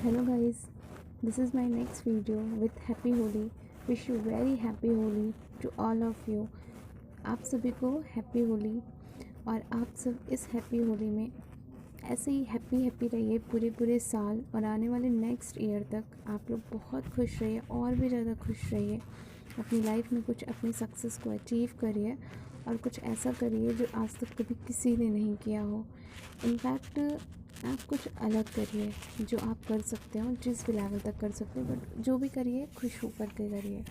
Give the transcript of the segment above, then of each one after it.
Hello guys, this is my next video with Happy Holi. Wish you very happy Holi to all of you. आप सभी को happy Holi. और आप सब इस हैप्पी होली में ऐसे ही हैप्पी रहिए पूरे पूरे साल और आने वाले नेक्स्ट ईयर तक आप लोग बहुत खुश रहिए और भी ज़्यादा खुश रहिए। अपनी लाइफ में कुछ अपनी सक्सेस को अचीव करिए और कुछ ऐसा करिए जो आज तक कभी किसी ने नहीं किया हो। इनफैक्ट आप कुछ अलग करिए जो आप कर सकते हो, जिस भी लेवल तक कर सकते हो, बट जो भी करिए खुश होकर के करिए।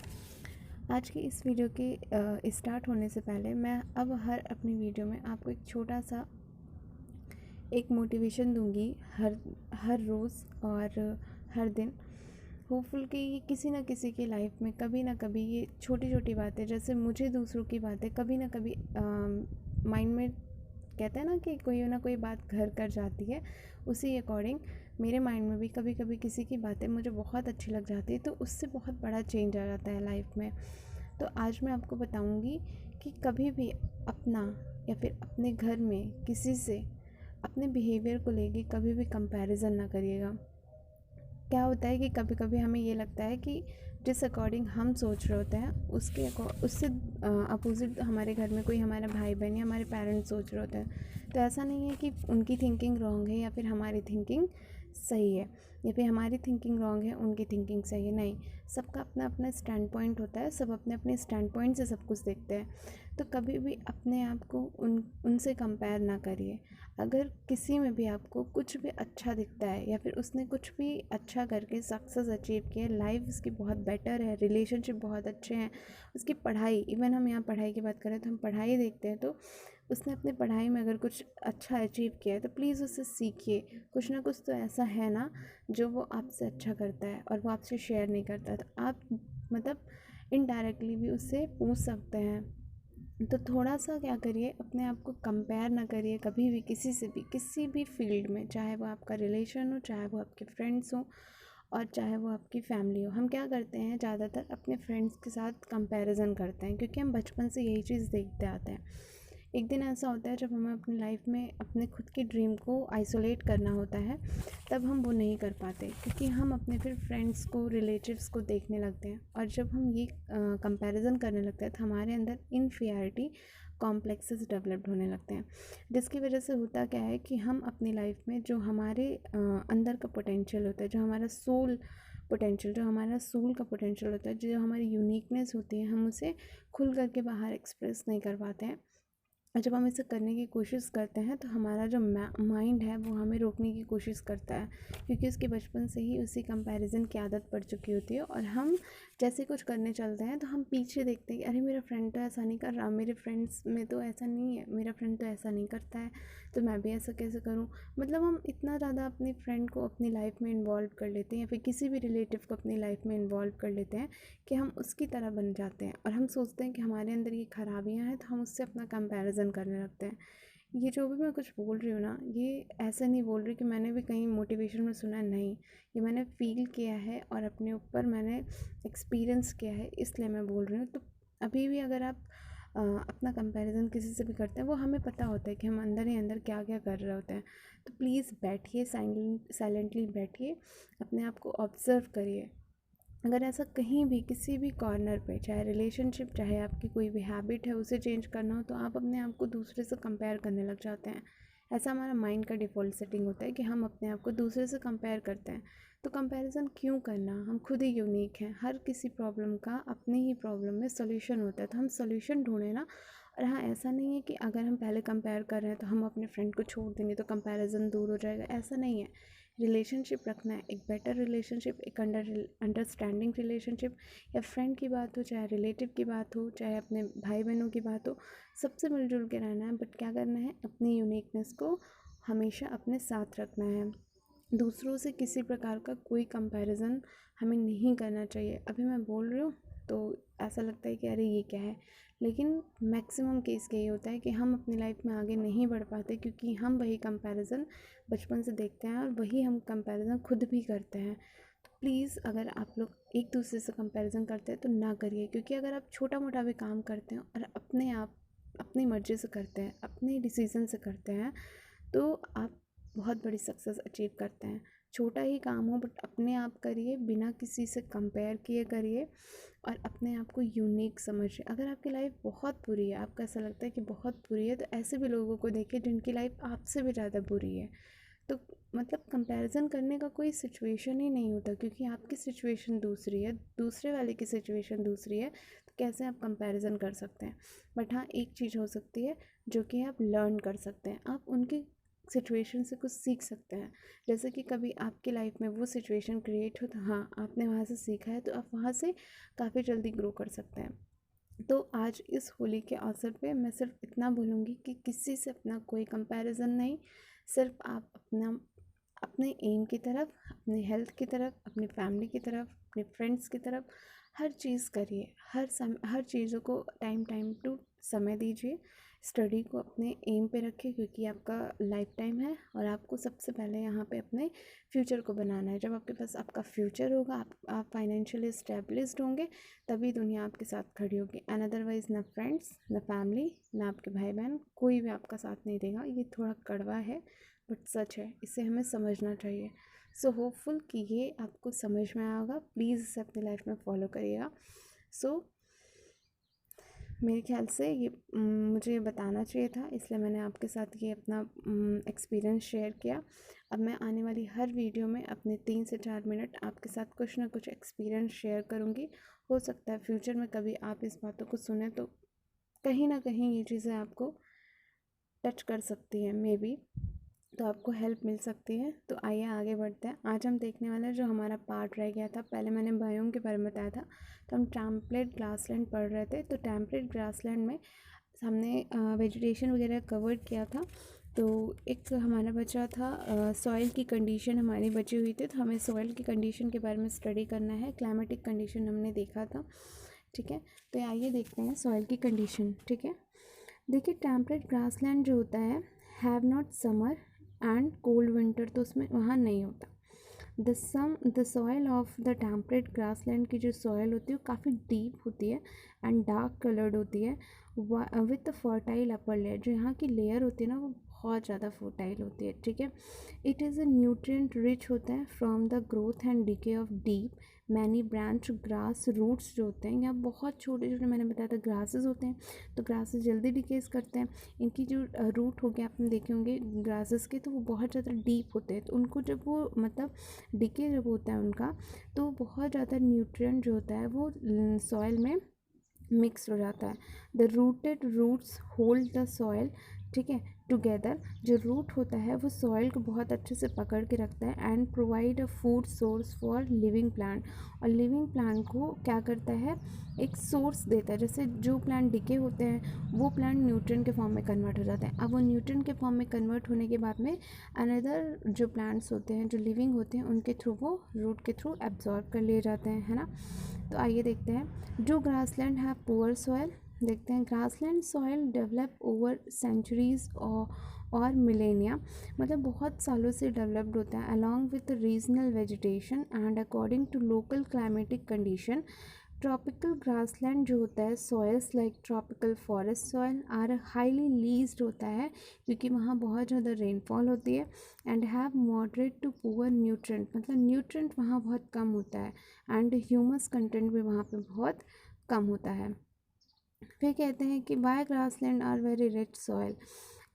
आज की इस वीडियो के स्टार्ट होने से पहले मैं अब हर अपनी वीडियो में आपको एक छोटा सा एक मोटिवेशन दूंगी हर रोज़ और हर दिन। होपफुल कि ये किसी ना किसी की लाइफ में कभी ना कभी ये छोटी छोटी बातें, जैसे मुझे दूसरों की बातें कभी ना कभी माइंड में, कहते हैं ना कि कोई ना कोई बात घर कर जाती है, उसी अकॉर्डिंग मेरे माइंड में भी कभी कभी किसी की बातें मुझे बहुत अच्छी लग जाती है, तो उससे बहुत बड़ा चेंज आ जाता है लाइफ में। तो आज मैं आपको बताऊंगी कि कभी भी अपना या फिर अपने घर में किसी से अपने बिहेवियर को लेके कभी भी कंपैरिजन ना करिएगा। क्या होता है कि कभी कभी हमें ये लगता है कि जिस अकॉर्डिंग हम सोच रहे होते हैं उससे अपोजिट हमारे घर में कोई हमारा भाई बहन या हमारे पेरेंट्स सोच रहे होते हैं। तो ऐसा नहीं है कि उनकी थिंकिंग रॉन्ग है या फिर हमारी थिंकिंग सही है, या फिर हमारी थिंकिंग रॉन्ग है उनकी थिंकिंग सही है। नहीं, सबका अपना अपना स्टैंड पॉइंट होता है, सब अपने अपने स्टैंड पॉइंट से सब कुछ देखते हैं। तो कभी भी अपने आप को उनसे कंपेयर ना करिए। अगर किसी में भी आपको कुछ भी अच्छा दिखता है या फिर उसने कुछ भी अच्छा करके सक्सेस अचीव किया, लाइफ उसकी बहुत बेटर है, रिलेशनशिप बहुत अच्छे हैं, उसकी पढ़ाई, इवन हम यहाँ पढ़ाई की बात करें तो हम पढ़ाई देखते हैं, तो उसने अपनी पढ़ाई में अगर कुछ अच्छा अचीव किया है तो प्लीज़ उससे सीखिए। कुछ ना कुछ तो ऐसा है ना जो वो आपसे अच्छा करता है और वो आपसे शेयर नहीं करता, तो आप मतलब इनडायरेक्टली भी उससे पूछ सकते हैं। तो थोड़ा सा क्या करिए, अपने आप को कंपेयर ना करिए कभी भी किसी से भी, किसी भी फील्ड में, चाहे वो आपका रिलेशन हो, चाहे वो आपके फ्रेंड्स हो और चाहे वो आपकी फैमिली हो। हम क्या करते हैं, ज़्यादातर अपने फ्रेंड्स के साथ कंपैरिजन करते हैं क्योंकि हम बचपन से यही चीज़ देखते आते हैं। एक दिन ऐसा होता है जब हमें अपनी लाइफ में अपने खुद की ड्रीम को आइसोलेट करना होता है, तब हम वो नहीं कर पाते क्योंकि हम अपने फिर फ्रेंड्स को, रिलेटिव्स को देखने लगते हैं, और जब हम ये कंपैरिजन करने लगते हैं तो हमारे अंदर इनफीरियरिटी कॉम्प्लेक्सेस डेवलप्ड होने लगते हैं, जिसकी वजह से होता क्या है कि हम अपनी लाइफ में जो हमारे अंदर का पोटेंशियल होता है, जो हमारा सोल का पोटेंशियल होता है, जो हमारी यूनिकनेस होती है, हम उसे खुल करके बाहर एक्सप्रेस नहीं कर पाते हैं। और जब हम इसे करने की कोशिश करते हैं तो हमारा जो माइंड है वो हमें रोकने की कोशिश करता है, क्योंकि उसके बचपन से ही उसी कंपैरिजन की आदत पड़ चुकी होती है। और हम जैसे कुछ करने चलते हैं तो हम पीछे देखते हैं कि अरे मेरा फ्रेंड तो ऐसा नहीं कर रहा, मेरे फ्रेंड्स में तो ऐसा नहीं है, मेरा फ्रेंड तो ऐसा नहीं करता है, तो मैं भी ऐसा कैसे करूँ। मतलब हम इतना ज़्यादा अपने फ्रेंड को अपनी लाइफ में इन्वॉल्व कर लेते हैं या फिर किसी भी रिलेटिव को अपनी लाइफ में इन्वॉल्व कर लेते हैं कि हम उसकी तरह बन जाते हैं, और हम सोचते हैं कि हमारे अंदर ये खराबियाँ हैं तो हम उससे अपना कंपैरिजन करने लगते हैं। ये जो भी मैं कुछ बोल रही हूँ ना, ये ऐसे नहीं बोल रही कि मैंने भी कहीं मोटिवेशन में सुना, नहीं, ये मैंने फ़ील किया है और अपने ऊपर मैंने एक्सपीरियंस किया है, इसलिए मैं बोल रही हूँ। तो अभी भी अगर आप अपना कंपैरिजन किसी से भी करते हैं, वो हमें पता होता है कि हम अंदर ही अंदर क्या क्या कर रहे होते हैं। तो प्लीज़ बैठिए, साइलेंटली बैठिए, अपने आप को ऑब्ज़र्व करिए। अगर ऐसा कहीं भी किसी भी कॉर्नर पे, चाहे रिलेशनशिप, चाहे आपकी कोई भी हैबिट है, उसे चेंज करना हो, तो आप अपने आप को दूसरे से कंपेयर करने लग जाते हैं। ऐसा हमारा माइंड का डिफ़ॉल्ट सेटिंग होता है कि हम अपने आप को दूसरे से कंपेयर करते हैं। तो कंपैरिजन क्यों करना, हम खुद ही यूनिक हैं, हर किसी प्रॉब्लम का अपनी ही प्रॉब्लम में सॉल्यूशन होता है, तो हम सॉल्यूशन ढूंढें ना। और हाँ, ऐसा नहीं है कि अगर हम पहले कंपेयर कर रहे हैं तो हम अपने फ्रेंड को छोड़ देंगे तो कंपैरिजन दूर हो जाएगा, ऐसा नहीं है। रिलेशनशिप रखना है, एक बेटर रिलेशनशिप, एक अंडरस्टैंडिंग रिलेशनशिप, या फ्रेंड की बात हो, चाहे रिलेटिव की बात हो, चाहे अपने भाई बहनों की बात हो, सबसे मिलजुल के रहना है। बट क्या करना है, अपनी यूनिकनेस को हमेशा अपने साथ रखना है। दूसरों से किसी प्रकार का कोई कंपैरिजन हमें नहीं करना चाहिए। अभी मैं बोल रही हूँ तो ऐसा लगता है कि अरे ये क्या है, लेकिन मैक्सिमम केस यही होता है कि हम अपनी लाइफ में आगे नहीं बढ़ पाते क्योंकि हम वही कंपैरिजन बचपन से देखते हैं और वही हम कंपैरिजन खुद भी करते हैं। तो प्लीज़, अगर आप लोग एक दूसरे से कंपैरिजन करते हैं तो ना करिए, क्योंकि अगर आप छोटा मोटा भी काम करते हैं और अपने आप अपनी मर्ज़ी से करते हैं, अपने डिसीज़न से करते हैं, तो आप बहुत बड़ी सक्सेस अचीव करते हैं। छोटा ही काम हो बट अपने आप करिए, बिना किसी से कंपेयर किए करिए और अपने आप को यूनिक समझिए। अगर आपकी लाइफ बहुत बुरी है, आपको ऐसा लगता है कि बहुत बुरी है, तो ऐसे भी लोगों को देखिए जिनकी लाइफ आपसे भी ज़्यादा बुरी है। तो मतलब कंपैरिजन करने का कोई सिचुएशन ही नहीं होता, क्योंकि आपकी सिचुएशन दूसरी है, दूसरे वाले की सिचुएशन दूसरी है, तो कैसे आप कंपैरिजन कर सकते हैं। बट हाँ, एक चीज़ हो सकती है जो कि आप लर्न कर सकते हैं, आप उनकी सिचुएशन से कुछ सीख सकते हैं। जैसे कि कभी आपकी लाइफ में वो सिचुएशन क्रिएट हो, तो हाँ, आपने वहाँ से सीखा है, तो आप वहाँ से काफ़ी जल्दी ग्रो कर सकते हैं। तो आज इस होली के अवसर पे मैं सिर्फ इतना बोलूँगी कि किसी से अपना कोई कंपैरिजन नहीं, सिर्फ आप अपने एम की तरफ, अपनी हेल्थ की तरफ, अपनी फैमिली की तरफ, अपने फ्रेंड्स की तरफ हर चीज़ करिए। हर चीज़ों को टाइम टाइम टू समय दीजिए। स्टडी को अपने एम पे रखिए, क्योंकि आपका लाइफ टाइम है और आपको सबसे पहले यहाँ पे अपने फ्यूचर को बनाना है। जब आपके पास आपका फ्यूचर होगा, आप फाइनेंशियली स्टेबलिश्ड होंगे, तभी दुनिया आपके साथ खड़ी होगी। एंड अदरवाइज़ ना फ्रेंड्स, ना फैमिली, ना आपके भाई बहन, कोई भी आपका साथ नहीं देगा। ये थोड़ा कड़वा है बट सच है, इसे हमें समझना चाहिए। सो होपफुल कि ये आपको समझ में आया होगा। प्लीज़ इसे अपनी लाइफ में फॉलो करिएगा। सो मेरे ख्याल से ये मुझे ये बताना चाहिए था, इसलिए मैंने आपके साथ ये अपना एक्सपीरियंस शेयर किया। अब मैं आने वाली हर वीडियो में अपने 3 से 4 मिनट आपके साथ कुछ ना कुछ एक्सपीरियंस शेयर करूँगी। हो सकता है फ्यूचर में कभी आप इस बातों को सुने तो कहीं ना कहीं ये चीज़ें आपको टच कर सकती हैं, मे बी, तो आपको हेल्प मिल सकती है। तो आइए आगे बढ़ते हैं। आज हम देखने वाले हैं जो हमारा पार्ट रह गया था। पहले मैंने बायोम के बारे में बताया था, तो हम टेम्पलेट ग्रासलैंड पढ़ रहे थे। तो टेम्पलेट ग्रासलैंड में हमने वेजिटेशन वगैरह कवर किया था। तो एक हमारा बचा था सॉइल की कंडीशन हमारी बची हुई थी, तो हमें सॉइल की कंडीशन के बारे में स्टडी करना है। क्लाइमेटिक कंडीशन हमने देखा था, ठीक है। तो आइए देखते हैं सॉइल की कंडीशन, ठीक है। देखिए, टेम्परेट ग्रासलैंड जो होता है, have not summer and cold winter, तो उसमें वहाँ नहीं होता। The soil of the temperate grassland की जो सॉयल होती है वो काफ़ी डीप होती है एंड डार्क कलर्ड होती है विथ फर्टाइल अपर लेयर। जो यहाँ की लेयर होती है ना, वो बहुत ज़्यादा फर्टाइल होती है, ठीक है। It is a nutrient rich होता है from the growth and decay of deep many branch grass roots जो होते हैं, यहाँ बहुत छोटे छोटे, मैंने बताया था, ग्रासेस होते हैं। तो ग्रासेस जल्दी डिकेज करते हैं। इनकी जो रूट हो गया, आपने देखे होंगे ग्रासेस के, तो वो बहुत ज़्यादा डीप होते हैं। तो उनको जब वो मतलब डिके जब होता है उनका, तो बहुत ज़्यादा न्यूट्रिएंट जो होता है वो सॉइल में मिक्स हो जाता है। The rooted roots hold the soil, ठीक है, टुगेदर। जो रूट होता है वो सॉइल को बहुत अच्छे से पकड़ के रखता है and provide a food source for living plant. और लिविंग प्लांट को क्या करता है, एक सोर्स देता है। जैसे जो प्लांट डिके होते हैं वो प्लांट न्यूट्रिएंट के फॉर्म में कन्वर्ट हो जाते हैं। अब वो न्यूट्रिएंट के फॉर्म में कन्वर्ट होने के बाद में अनदर जो प्लांट्स होते हैं, जो लिविंग होते हैं, उनके थ्रू वो रूट के थ्रू एब्जॉर्ब कर लिए जाते हैं, है ना। तो आइए देखते हैं। जो ग्रासलैंड है पुअर सॉइल, देखते हैं। Grassland soil develop over centuries और मिलेनिया, मतलब बहुत सालों से डेवलप्ड होता है along with regional vegetation and according to local climatic condition. Tropical grassland जो होता है, soils like tropical forest soil are highly leached होता है, क्योंकि वहाँ बहुत ज़्यादा रेनफॉल होती है। And have moderate to poor nutrient, मतलब न्यूट्रेंट वहाँ बहुत कम होता है एंड ह्यूमस कंटेंट भी वहाँ पे बहुत कम होता है। फिर कहते हैं कि why grassland are very rich soil,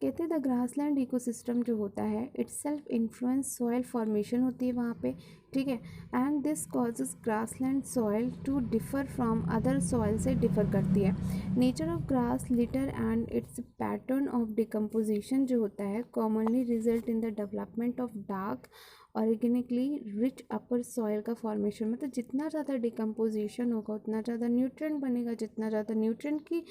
कहते हैं द ग्रासलैंड इकोसिस्टम जो होता है, itself influence soil formation होती है वहाँ पे, ठीक है। And this causes grassland soil to differ from other soil से डिफर करती है। Nature of grass litter and its pattern of decomposition जो होता है commonly result in the development of dark organically rich upper soil का formation. मतलब जितना ज़्यादा डिकम्पोजिशन होगा उतना ज़्यादा न्यूट्रिएंट बनेगा, जितना ज़्यादा न्यूट्रिएंट की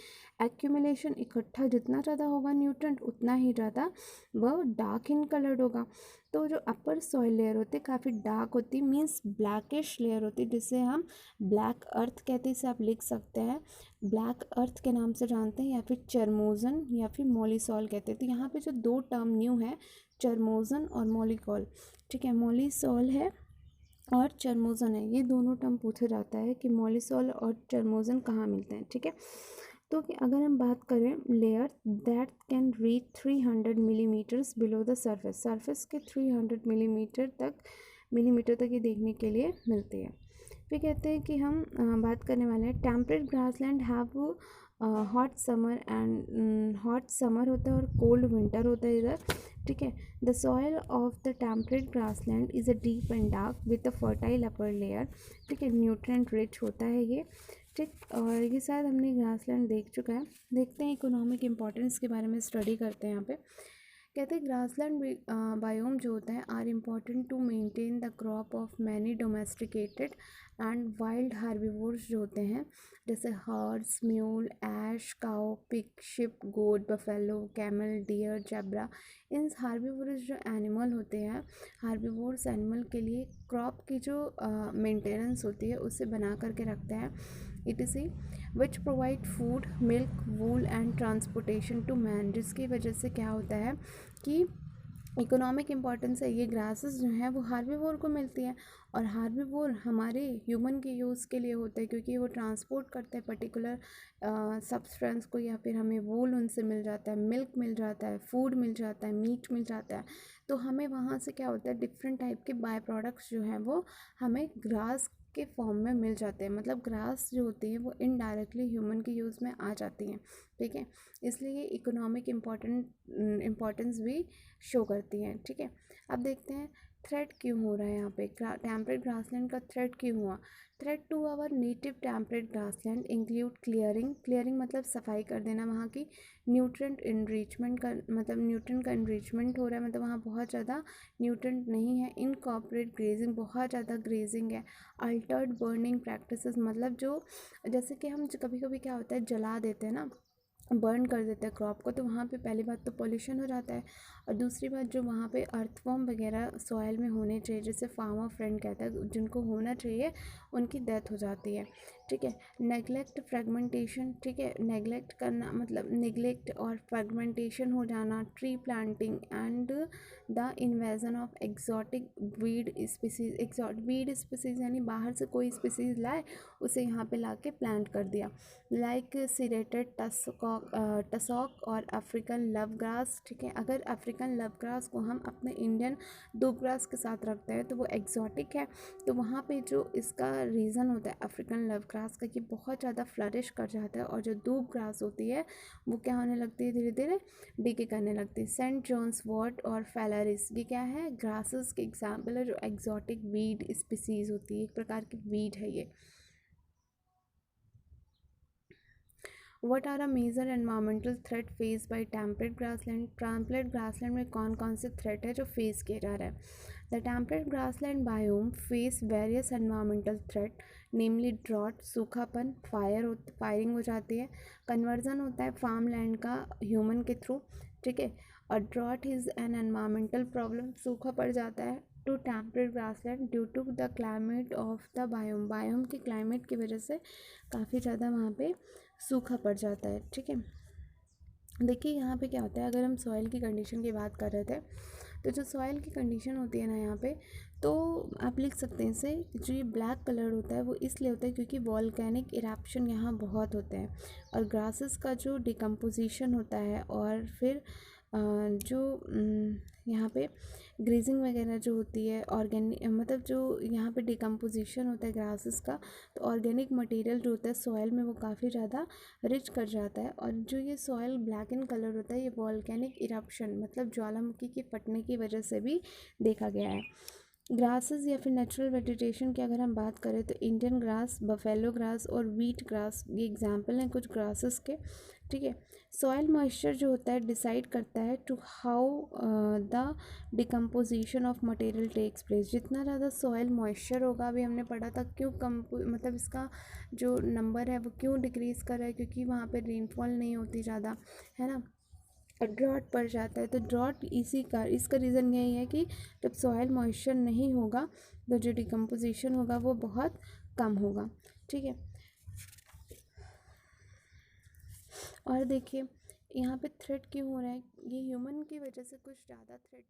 एक्यूमुलेशन इकट्ठा जितना ज़्यादा होगा न्यूट्रिएंट, उतना ही ज़्यादा वह डार्क इन कलर्ड होगा। तो जो अपर सॉइल लेयर होती है काफ़ी डार्क होती है, मीन्स ब्लैकिश लेयर होती है, जिसे हम ब्लैक अर्थ कहते हैं। इसे आप लिख सकते हैं ब्लैक अर्थ के नाम से जानते हैं, या फिर चरमोजन या फिर मोलिसॉल कहते हैं। तो यहाँ पे जो दो टर्म न्यू है, चरमोजन और मोलिकॉल, ठीक है। मोलिसॉल है और चरमोजन है, ये दोनों टर्म पूछा जाता है कि मोलिसॉल और चरमोजन कहाँ मिलते हैं, ठीक है। तो कि अगर हम बात करें layer that can reach 300 millimetres below the surface, surface के 300 मिलीमीटर तक मिलीमीटर तक ये देखने के लिए मिलती है। फिर कहते हैं कि हम बात करने वाले हैं temperate grassland have hot summer and hot summer होता है और कोल्ड विंटर होता है इधर, ठीक है। The soil of the temperate grassland is a deep and dark with a fertile upper layer, ठीक है, न्यूट्रिएंट रिच होता है ये, ठीक। और ये शायद हमने ग्रासलैंड देख चुका है। देखते हैं इकोनॉमिक इम्पोर्टेंस के बारे में स्टडी करते हैं यहाँ पे। कहते हैं ग्रासलैंड बायोम जो होता है are important to maintain the crop of many domesticated and wild herbivores जो होते हैं, जैसे horse, mule, ass, cow, pig, sheep, goat, buffalo, camel, deer, zebra. इन हार्बिवोर्स जो एनिमल होते हैं, हार्बिवोर्स एनिमल के लिए क्रॉप की जो मेंटेनेंस होती है उसे बना करके रखते हैं, etc, which provide food, milk, wool and transportation to man, जिसकी वजह से क्या होता है कि इकोनॉमिक इम्पॉर्टेंस है। ये ग्रासेस जो हैं वो हार्बिवोर को मिलती हैं और हार्बिवोर हमारे ह्यूमन के यूज़ के लिए होता है, क्योंकि वो ट्रांसपोर्ट करते हैं पर्टिकुलर सब्सटेंस को, या फिर हमें वूल उनसे मिल जाता है, मिल्क मिल जाता है, फूड मिल जाता है, मीट मिल जाता है। तो हमें वहाँ से क्या होता है, डिफरेंट टाइप के बाय प्रोडक्ट्स जो हैं वो हमें ग्रास के फॉर्म में मिल जाते हैं। मतलब ग्रास जो होती है वो इनडायरेक्टली ह्यूमन के यूज़ में आ जाती हैं, ठीक है। इसलिए इकोनॉमिक इम्पोर्टेंस भी शो करती हैं, ठीक है। अब देखते हैं थ्रेट क्यों हो रहा है यहाँ पे, टेम्परेट ग्रासलैंड का थ्रेट क्यों हुआ। Threat to our native temperate grassland include clearing मतलब सफाई कर देना वहाँ की, न्यूट्रेंट इनरिचमेंट का मतलब न्यूट्रेंट का इनरिचमेंट हो रहा है, मतलब वहाँ बहुत ज़्यादा न्यूट्रेंट नहीं है। इनकॉर्पोरेट ग्रेजिंग, बहुत ज़्यादा ग्रेजिंग है। अल्टर्ड बर्निंग प्रैक्टिसेस, मतलब जो जैसे कि हम कभी कभी क्या होता है जला देते हैं ना, बर्न कर देते हैं क्रॉप को, तो वहाँ पे पहली बात तो पोल्यूशन हो जाता है, और दूसरी बात जो वहाँ पे अर्थवॉर्म वगैरह सॉइल में होने चाहिए, जैसे फार्मर फ्रेंड कहता है जिनको होना चाहिए, उनकी डेथ हो जाती है, ठीक है। नेगलेक्ट फ्रेगमेंटेशन, ठीक है, नेगलेक्ट करना मतलब निगलेक्ट और फ्रेगमेंटेशन हो जाना, tree planting and the invasion of exotic weed species. Weed species यानी बाहर से कोई स्पीसीज लाए उसे यहाँ पे ला के प्लांट कर दिया, लाइक सिरेटेड टसॉक और अफ्रीकन लव ग्रास, ठीक है। अगर अफ्रीकन लव ग्रास को हम अपने इंडियन दूब ग्रास के साथ रखते हैं तो वो एक्जॉटिक है, तो वहाँ पे जो इसका रीज़न होता है अफ्रीकन लव ग्रास का, कि बहुत ज़्यादा फ्लरिश कर जाता है, और जो दूब ग्रास होती है वो क्या होने लगती है, धीरे धीरे डीके करने लगती है। सेंट जॉन्स वॉर्ट और फैलरिस, ये क्या है, ग्रासेस के एग्जाम्पल है जो एक्जॉटिक वीड स्पीसीज होती है, एक प्रकार की वीड है ये। What are a major environmental threat faced by temperate grassland? Temperate grassland में कौन कौन से थ्रेट है जो फेस किया जा रहा है। The temperate grassland biome face various environmental threat, namely drought, सूखापन, फायरिंग हो जाती है, कन्वर्जन होता है फार्म लैंड का ह्यूमन के थ्रू, ठीक है। और drought is an environmental problem, सूखा पड़ जाता है to temperate grassland due to the climate of the biome के क्लाइमेट की वजह से काफ़ी ज़्यादा वहाँ पे सूखा पड़ जाता है, ठीक है। देखिए यहाँ पे क्या होता है, अगर हम सॉइल की कंडीशन की बात कर रहे थे, तो जो सॉइल की कंडीशन होती है ना यहाँ पे, तो आप लिख सकते हैं इसे, जो ये ब्लैक कलर होता है वो इसलिए होता है क्योंकि वॉल्केनिक इरप्शन यहाँ बहुत होते हैं, और ग्रासेस का जो डिकम्पोजिशन होता है, और फिर जो यहाँ पे ग्रेजिंग वगैरह जो होती है, ऑर्गेनिक मतलब जो यहाँ पे डिकम्पोजिशन होता है ग्रासेस का, तो ऑर्गेनिक मटेरियल जो होता है सॉइल में वो काफ़ी ज़्यादा रिच कर जाता है। और जो ये सॉइल ब्लैक इन कलर होता है, ये वॉल्केनिक इरप्शन मतलब ज्वालामुखी के फटने की वजह से भी देखा गया है। ग्रासेस या फिर नेचुरल वेजिटेशन की अगर हम बात करें तो इंडियन ग्रास, बफेलो ग्रास और व्हीट ग्रास ये एग्जाम्पल हैं कुछ ग्रासेस के, ठीक है। सॉइल मॉइस्चर जो होता है डिसाइड करता है to how the decomposition of material takes place. जितना ज़्यादा सॉइल मॉइस्चर होगा, अभी हमने पढ़ा था क्यों मतलब इसका जो नंबर है वो क्यों डिक्रीज़ कर रहा है, क्योंकि वहाँ पे रेनफॉल नहीं होती ज़्यादा, है ना, ड्रॉट पड़ जाता है। तो ड्रॉट इसका रीज़न यही है कि जब सॉइल मॉइस्चर नहीं होगा तो जो डिकम्पोजिशन होगा वो बहुत कम होगा, ठीक है। और देखिए यहाँ पे थ्रेट क्यों हो रहा है, ये ह्यूमन की वजह से कुछ ज़्यादा थ्रेट